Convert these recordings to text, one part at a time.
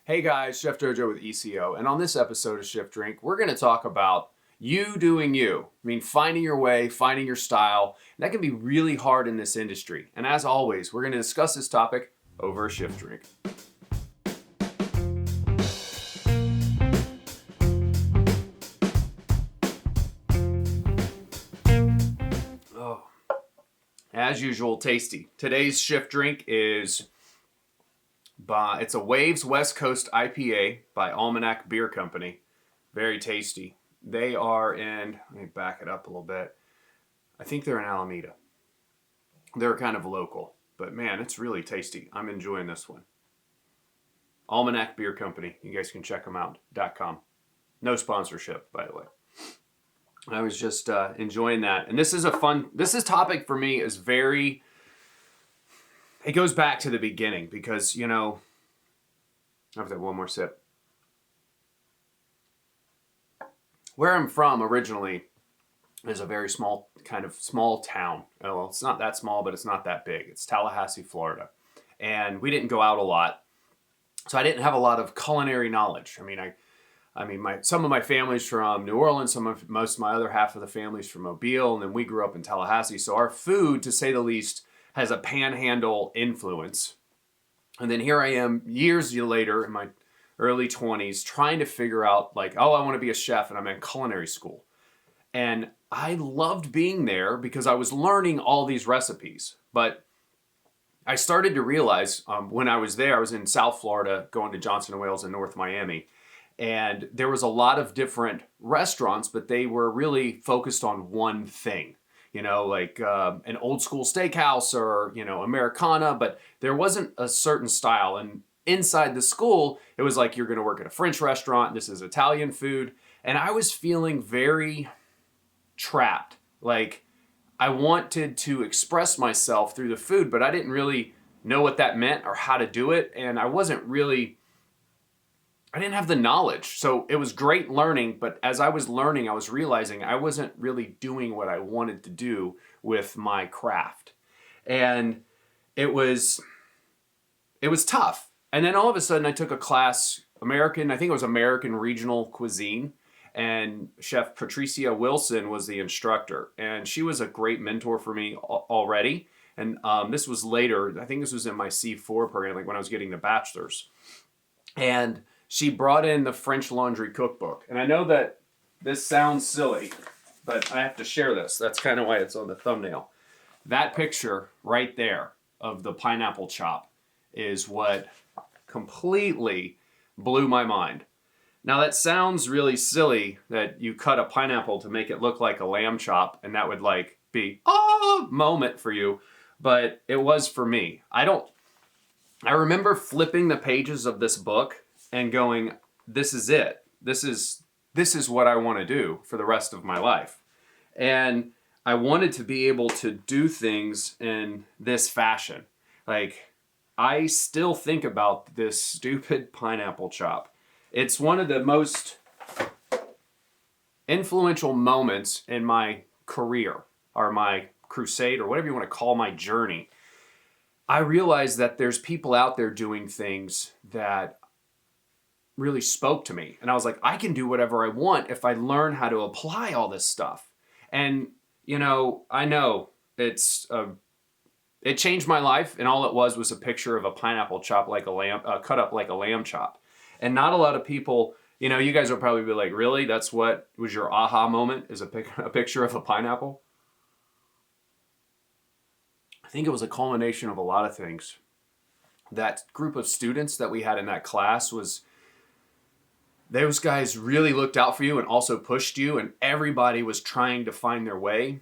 Hey guys, Chef Jojo with ECO, and on this episode of Chef Drink, we're going to talk about you doing you. I mean, finding your way, finding your style. And that can be really hard in this industry. And as always, we're going to discuss this topic over a Chef Drink. Oh, as usual, tasty. Today's Chef Drink is it's a Waves West Coast IPA by Almanac Beer Company. Very tasty. They are in, let me back it up a little bit. I think they're in Alameda. They're kind of local, but man, it's really tasty. I'm enjoying this one. Almanac Beer Company. You guys can check them out. .com. No sponsorship, by the way. I was just enjoying that. And this topic for me is very, it goes back to the beginning because, I have to have one more sip. Where I'm from originally is a very small town. Well, it's not that small, but it's not that big. It's Tallahassee, Florida. And we didn't go out a lot. So I didn't have a lot of culinary knowledge. Some of my family's from New Orleans, most of my other half of the family's from Mobile, and then we grew up in Tallahassee. So our food, to say the least, has a panhandle influence. And then here I am years later in my early 20s trying to figure out I want to be a chef, and I'm in culinary school. And I loved being there because I was learning all these recipes. But I started to realize when I was there, I was in South Florida going to Johnson & Wales in North Miami. And there was a lot of different restaurants, but they were really focused on one thing. An old school steakhouse or, Americana, but there wasn't a certain style. And inside the school, it was like, you're going to work at a French restaurant. This is Italian food. And I was feeling very trapped. Like I wanted to express myself through the food, but I didn't really know what that meant or how to do it. And I didn't have the knowledge. So it was great learning, but as I was learning, I was realizing I wasn't really doing what I wanted to do with my craft. And it was tough. And then all of a sudden I took a class, American Regional Cuisine, and Chef Patricia Wilson was the instructor. And she was a great mentor for me already. And this was later, I think this was in my C4 program, like when I was getting the bachelor's. And she brought in the French Laundry Cookbook. And I know that this sounds silly, but I have to share this. That's kind of why it's on the thumbnail. That picture right there of the pineapple chop is what completely blew my mind. Now that sounds really silly that you cut a pineapple to make it look like a lamb chop and that would be a moment for you, but it was for me. I remember flipping the pages of this book and going, this is it. This is what I want to do for the rest of my life. And I wanted to be able to do things in this fashion. I still think about this stupid pineapple chop. It's one of the most influential moments in my career, or my crusade, or whatever you want to call my journey. I realized that there's people out there doing things that really spoke to me. And I was like, I can do whatever I want if I learn how to apply all this stuff. And, I know it changed my life, and all it was a picture of a pineapple chop like a lamb, cut up like a lamb chop. And not a lot of people, you guys will probably be like, really? That's what was your aha moment, is a picture of a pineapple? I think it was a culmination of a lot of things. That group of students that we had in that class those guys really looked out for you and also pushed you, and everybody was trying to find their way.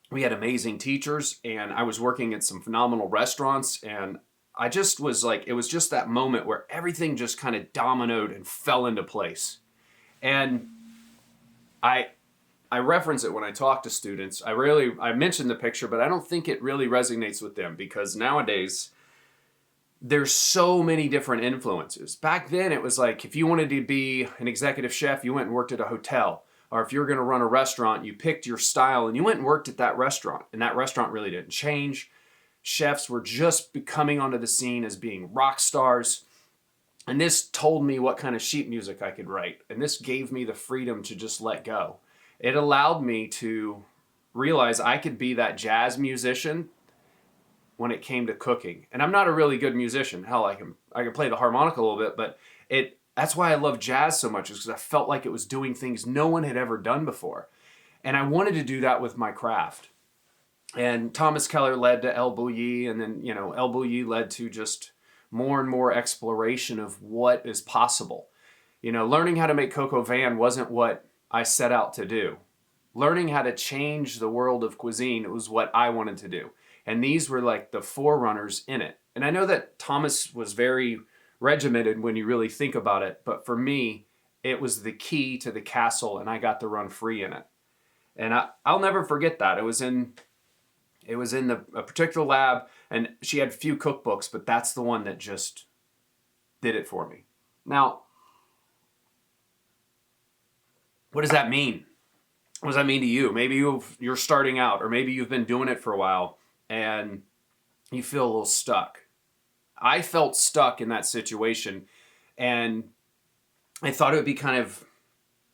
We had amazing teachers, and I was working at some phenomenal restaurants, and I just was like, it was just that moment where everything just kind of dominoed and fell into place. And I reference it when I talk to students. I mention the picture, but I don't think it really resonates with them because nowadays there's so many different influences. Back then it was like, if you wanted to be an executive chef, you went and worked at a hotel. Or if you were going to run a restaurant, you picked your style and you went and worked at that restaurant. And that restaurant really didn't change. Chefs were just coming onto the scene as being rock stars. And this told me what kind of sheet music I could write. And this gave me the freedom to just let go. It allowed me to realize I could be that jazz musician when it came to cooking. And I'm not a really good musician. Hell, I can play the harmonica a little bit, but that's why I love jazz so much, is because I felt like it was doing things no one had ever done before. And I wanted to do that with my craft. And Thomas Keller led to El Bulli, and then, El Bulli led to just more and more exploration of what is possible. Learning how to make coq au vin wasn't what I set out to do. Learning how to change the world of cuisine was what I wanted to do. And these were like the forerunners in it. And I know that Thomas was very regimented when you really think about it, but for me, it was the key to the castle, and I got to run free in it. And I'll never forget that. It was in a particular lab, and she had few cookbooks, but that's the one that just did it for me. Now, what does that mean? What does that mean to you? Maybe you're starting out, or maybe you've been doing it for a while and you feel a little stuck. I felt stuck in that situation, and I thought it would be kind of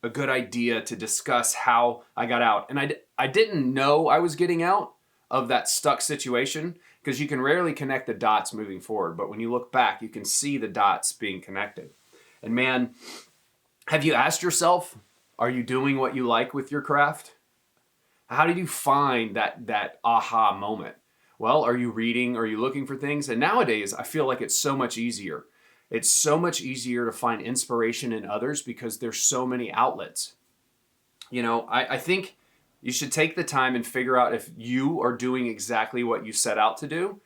a good idea to discuss how I got out. And I didn't know I was getting out of that stuck situation, because you can rarely connect the dots moving forward. But when you look back, you can see the dots being connected. And man, have you asked yourself, are you doing what you like with your craft? How did you find that aha moment? Well, are you reading? Are you looking for things? And nowadays, I feel like it's so much easier. It's so much easier to find inspiration in others because there's so many outlets. I think you should take the time and figure out if you are doing exactly what you set out to do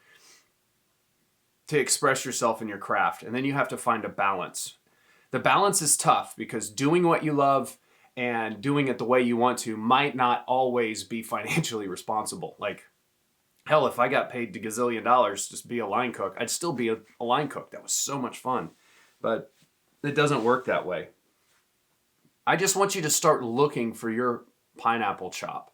to express yourself in your craft. And then you have to find a balance. The balance is tough because doing what you love and doing it the way you want to might not always be financially responsible. Like, hell, if I got paid a gazillion dollars to be a line cook, I'd still be a line cook. That was so much fun. But it doesn't work that way. I just want you to start looking for your pineapple chop.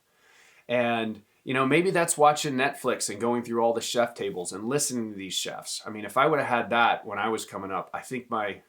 And, maybe that's watching Netflix and going through all the chef tables and listening to these chefs. I mean, if I would have had that when I was coming up, I think my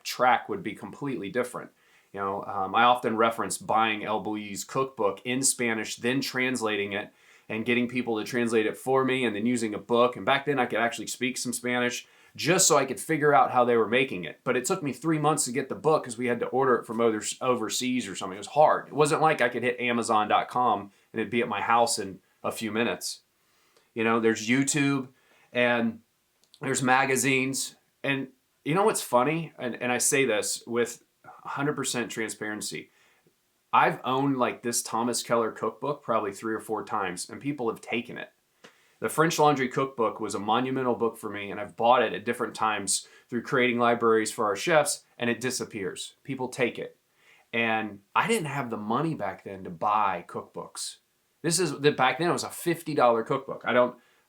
track would be completely different. I often reference buying El Bulli's cookbook in Spanish, then translating it and getting people to translate it for me, and then using a book. And back then I could actually speak some Spanish just so I could figure out how they were making it. But it took me 3 months to get the book because we had to order it from overseas or something. It was hard. It wasn't like I could hit Amazon.com and it'd be at my house in a few minutes. There's YouTube and there's magazines. And you know what's funny? And I say this with 100% transparency. I've owned like this Thomas Keller cookbook probably 3 or 4 times, and people have taken it. The French Laundry Cookbook was a monumental book for me, and I've bought it at different times through creating libraries for our chefs, and it disappears. People take it. And I didn't have the money back then to buy cookbooks. Back then it was a $50 cookbook.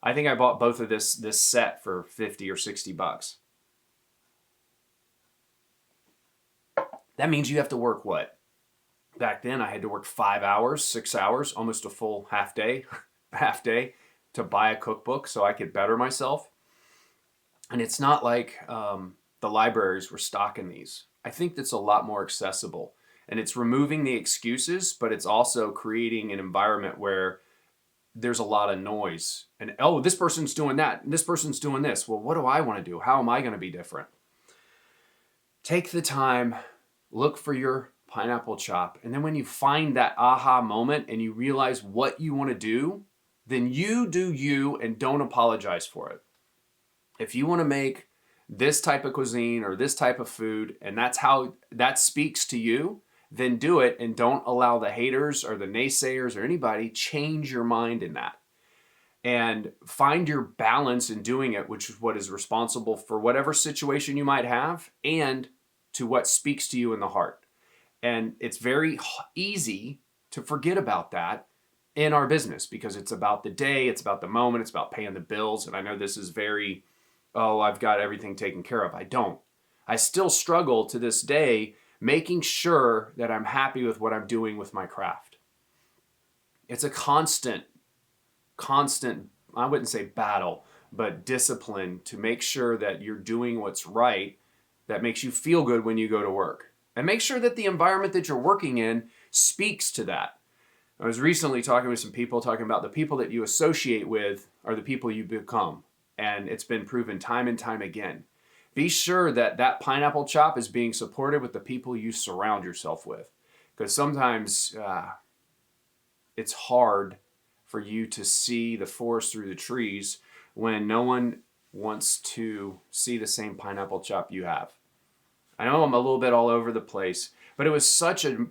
I think I bought both of this set for 50 or 60 bucks. That means you have to work what? Back then I had to work 5 hours, 6 hours, almost a full half day to buy a cookbook so I could better myself. And it's not like the libraries were stocking these. I think that's a lot more accessible. And it's removing the excuses, but it's also creating an environment where there's a lot of noise. And, oh, this person's doing that, and this person's doing this. Well, what do I want to do? How am I going to be different? Take the time, look for your pineapple chop. And then when you find that aha moment and you realize what you want to do, then you do you and don't apologize for it. If you want to make this type of cuisine or this type of food, and that's how that speaks to you, then do it, and don't allow the haters or the naysayers or anybody change your mind in that. And find your balance in doing it, which is what is responsible for whatever situation you might have and to what speaks to you in the heart. And it's very easy to forget about that in our business because it's about the day, it's about the moment, it's about paying the bills. And I know this is very, I've got everything taken care of. I don't. I still struggle to this day making sure that I'm happy with what I'm doing with my craft. It's a constant, I wouldn't say battle, but discipline to make sure that you're doing what's right that makes you feel good when you go to work. And make sure that the environment that you're working in speaks to that. I was recently talking with some people talking about the people that you associate with are the people you become. And it's been proven time and time again. Be sure that that pineapple chop is being supported with the people you surround yourself with. Because sometimes it's hard for you to see the forest through the trees when no one wants to see the same pineapple chop you have. I know I'm a little bit all over the place, but it was such a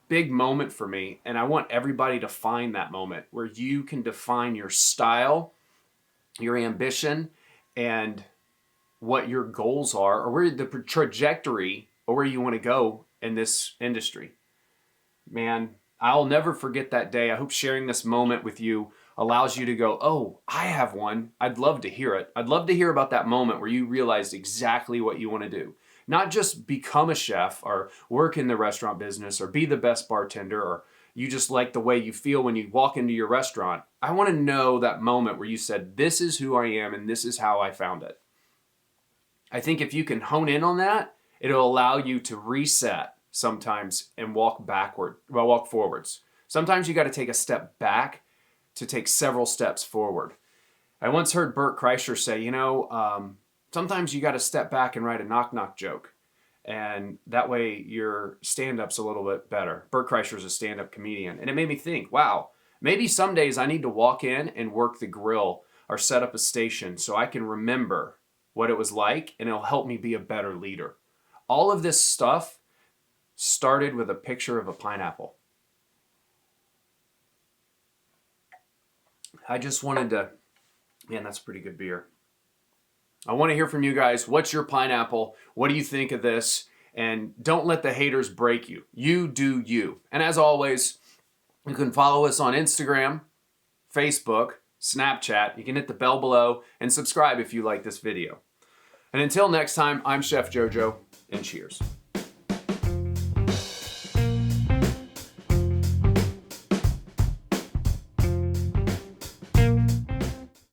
big moment for me, and I want everybody to find that moment where you can define your style, your ambition, and what your goals are, or where the trajectory, or where you want to go in this industry. Man, I'll never forget that day. I hope sharing this moment with you allows you to go, oh, I have one. I'd love to hear it. I'd love to hear about that moment where you realized exactly what you want to do. Not just become a chef or work in the restaurant business or be the best bartender, or you just like the way you feel when you walk into your restaurant. I want to know that moment where you said, this is who I am and this is how I found it. I think if you can hone in on that, it'll allow you to reset sometimes and walk forwards. Sometimes you got to take a step back to take several steps forward. I once heard Bert Kreischer say, sometimes you got to step back and write a knock-knock joke. And that way your stand-up's a little bit better. Bert Kreischer's a stand-up comedian. And it made me think, wow, maybe some days I need to walk in and work the grill or set up a station so I can remember what it was like, and it'll help me be a better leader. All of this stuff started with a picture of a pineapple. I just wanted to, man, that's pretty good beer. I want to hear from you guys. What's your pineapple? What do you think of this? And don't let the haters break you. You do you. And as always, you can follow us on Instagram, Facebook, Snapchat. You can hit the bell below and subscribe if you like this video. And until next time, I'm Chef Jojo, and cheers.